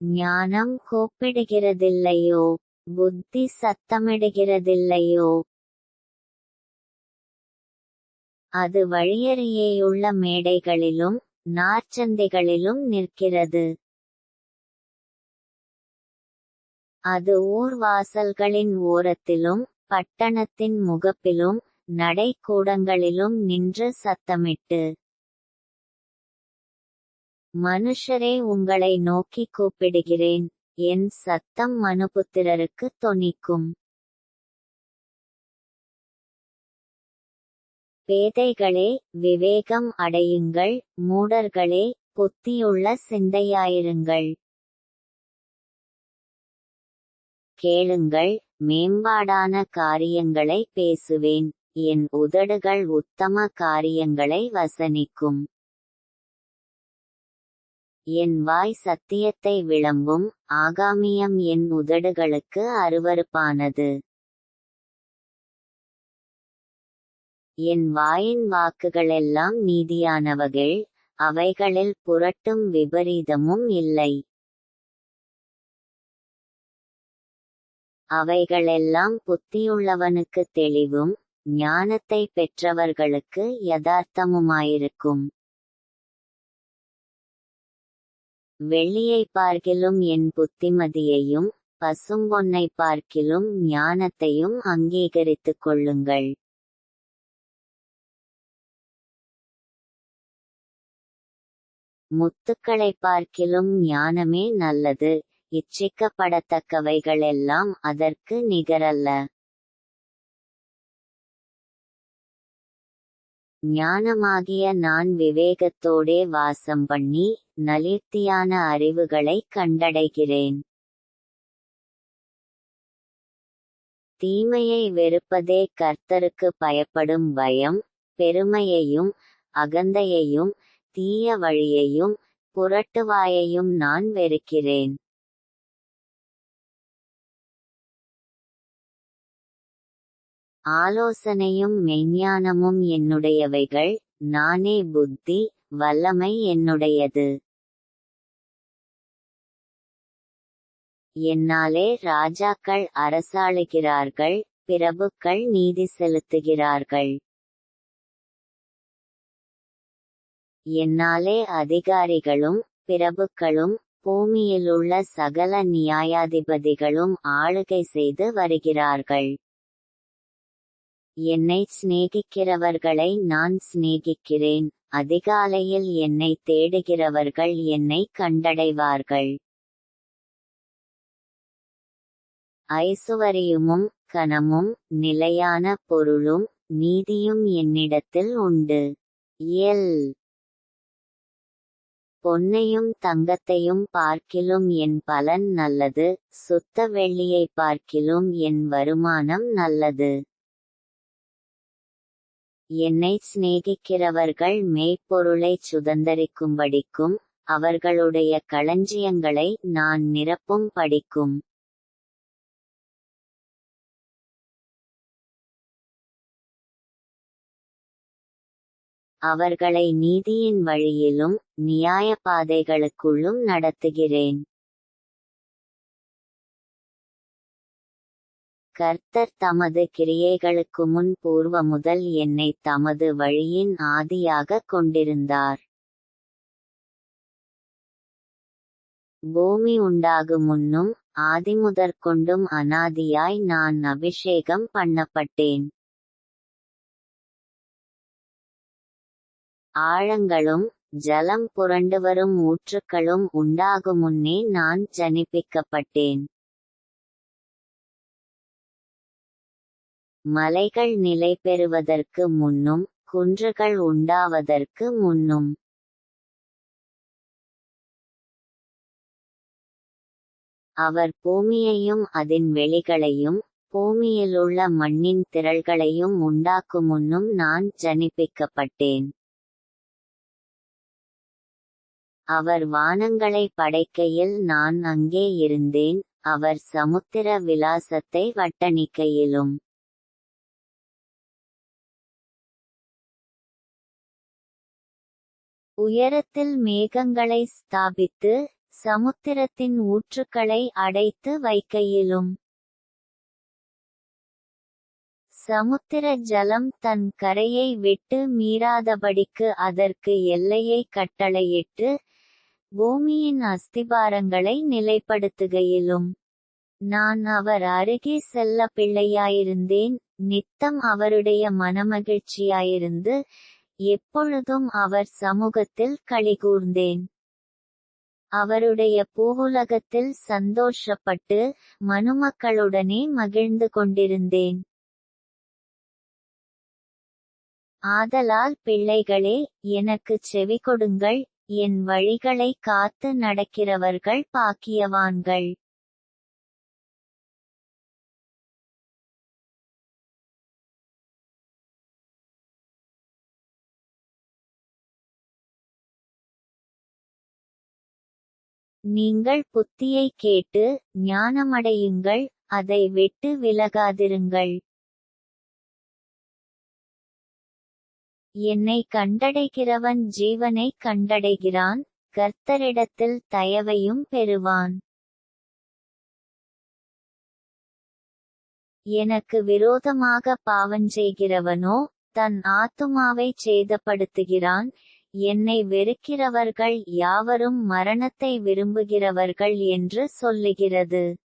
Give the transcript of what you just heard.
ஞானம் கூப்பிடுகிறதில்லையோ? புத்தி சத்தமிடுகிறதில்லையோ? அது வழியருகேயுள்ள மேடைகளிலும் நாற்சந்திகளிலும் நிற்கிறது. அது ஊர் வாசல்களின் ஓரத்திலும் பட்டணத்தின் முகப்பிலும் நடைக்கூடங்களிலும் நின்று சத்தமிட்டு, மனுஷரே, உங்களை நோக்கி கூப்பிடுகிறேன், என் சத்தம் மனுபுத்திரருக்கு தொனிக்கும். பேதைகளே, விவேகம் அடையுங்கள், மூடர்களே, புத்தியுள்ள சிந்தையாயிருங்கள். கேளுங்கள், மேம்பாடான காரியங்களை பேசுவேன், என் உதடுகள் உத்தம காரியங்களை வசனிக்கும். என் வாய் சத்தியத்தை விளம்பும், ஆகாமியம் என் உதடுகளுக்கு அருவருப்பானது. என் வாயின் வாக்குகளெல்லாம் நீதியானவைகள், அவைகளில் புரட்டும் விபரீதமும் இல்லை. அவைகளெல்லாம் புத்தியுள்ளவனுக்கு தெளிவும் ஞானத்தை பெற்றவர்களுக்கு யதார்த்தமுமாயிருக்கும். வெள்ளியை பார்க்கிலும் என் புத்திமதியையும் பசும்பொன்னை பார்க்கிலும் ஞானத்தையும் அங்கீகரித்துக் கொள்ளுங்கள். முத்துக்களை பார்க்கிலும் ஞானமே நல்லது, இச்சிக்கப்படத்தக்கவைகளெல்லாம் அதற்கு நிகரல்ல. ஞானமாகிய நான் விவேகத்தோடே வாசம் பண்ணி நலிர்த்தியான அறிவுகளை கண்டடைகிறேன். தீமையை வெறுப்பதே கர்த்தருக்கு பயப்படும் பயம். பெருமையையும் அகந்தையையும் தீய வழியையும் புரட்டுவாயையும் நான் வெறுக்கிறேன். ஆலோசனையும் மெய்ஞானமும் என்னுடையவைகள், நானே புத்தி, வல்லமை என்னுடையது. என்னாலே ராஜாக்கள் அரசாளுகிறார்கள், பிரபுக்கள் நீதி செலுத்துகிறார்கள். என்னாலே அதிகாரிகளும் பிரபுக்களும் பூமியிலுள்ள சகல நியாயாதிபதிகளும் ஆளுகை செய்து வருகிறார்கள். என்னை சிநேகிக்கிறவர்களை நான் சிநேகிக்கிறேன், அதிகாலையில் என்னை தேடுகிறவர்கள் என்னை கண்டடைவார்கள். ஐசுவரியுமும் கனமும் நிலையான பொருளும் நீதியும் என்னிடத்தில் உண்டு. பொன்னையும் தங்கத்தையும் பார்க்கிலும் என் பலன் நல்லது, சுத்த வெள்ளியை பார்க்கிலும் என் வருமானம் நல்லது. என்னை சிநேகிக்கிறவர்கள் மெய்ப்பொருளைச் சுதந்தரிக்கும்படிக்கும் அவர்களுடைய களஞ்சியங்களை நான் நிரப்பும் படிக்கும். அவர்களை நீதியின் வழியிலும் நியாய பாதைகளுக்குள்ளும் நடத்துகிறேன். கர்த்தர் தமது கிரியைகளுக்கு முன் பூர்வ முதல் என்னை தமது வழியின் ஆதியாக கொண்டிருந்தார். பூமி உண்டாகு முன்னும் ஆதிமுதற்கொண்டும் அனாதியாய் நான் அபிஷேகம் பண்ணப்பட்டேன். ஆழங்களும் ஜலம் புரண்டு வரும் ஊற்றுக்களும் உண்டாகு முன்னே நான் ஜனிப்பிக்கப்பட்டேன். மலைகள் நிலை பெறுவதற்கு முன்னும் குன்றுகள் உண்டாவதற்கு முன்னும் அவர் பூமியையும் அதின் வெளிகளையும் பூமியிலுள்ள மண்ணின் திரள்களையும் உண்டாக்கு முன்னும் நான் ஜனிப்பிக்கப்பட்டேன். அவர் வானங்களை படைக்கையில் நான் அங்கே இருந்தேன், அவர் சமுத்திர விலாசத்தை வட்டணிக்கையிலும். உயரத்தில் மேகங்களை ஸ்தாபித்து சமுத்திரத்தின் ஊற்றுக்களை அடைத்து வைக்கையிலும். சமுத்திர ஜலம் தன் கரையை விட்டு மீறாதபடிக்கு அதற்கு எல்லையை கட்டளையிட்டு பூமியின் அஸ்திபாரங்களை நிலைப்படுத்துகையிலும். நான் அவர் அருகே செல்ல பிள்ளையாயிருந்தேன், நித்தம் அவருடைய மனமகிழ்ச்சியாயிருந்து எப்பொழுதும் அவர் சமூகத்தில் களிகூர்ந்தேன். அவருடைய பூவுலகத்தில் சந்தோஷப்பட்டு மனுமக்களுடனே மகிழ்ந்து கொண்டிருந்தேன். ஆதலால் பிள்ளைகளே, எனக்குச் செவிகொடுங்கள், என் வழிகளை காத்து நடக்கிறவர்கள் பாக்கியவான்கள். நீங்கள் புத்தியைக் கேட்டு ஞானமடையுங்கள், அதை விட்டு விலகாதிருங்கள். என்னை கண்டடைகிறவன் ஜீவனைக் கண்டடைகிறான், கர்த்தரிடத்தில் தயவையும் பெறுவான். எனக்கு விரோதமாக பாவஞ்செய்கிறவனோ தன் ஆத்துமாவைச் சேதப்படுத்துகிறான். என்னை வெறுக்கிறவர்கள் யாவரும் மரணத்தை விரும்புகிறவர்கள் என்று சொல்லுகிறது.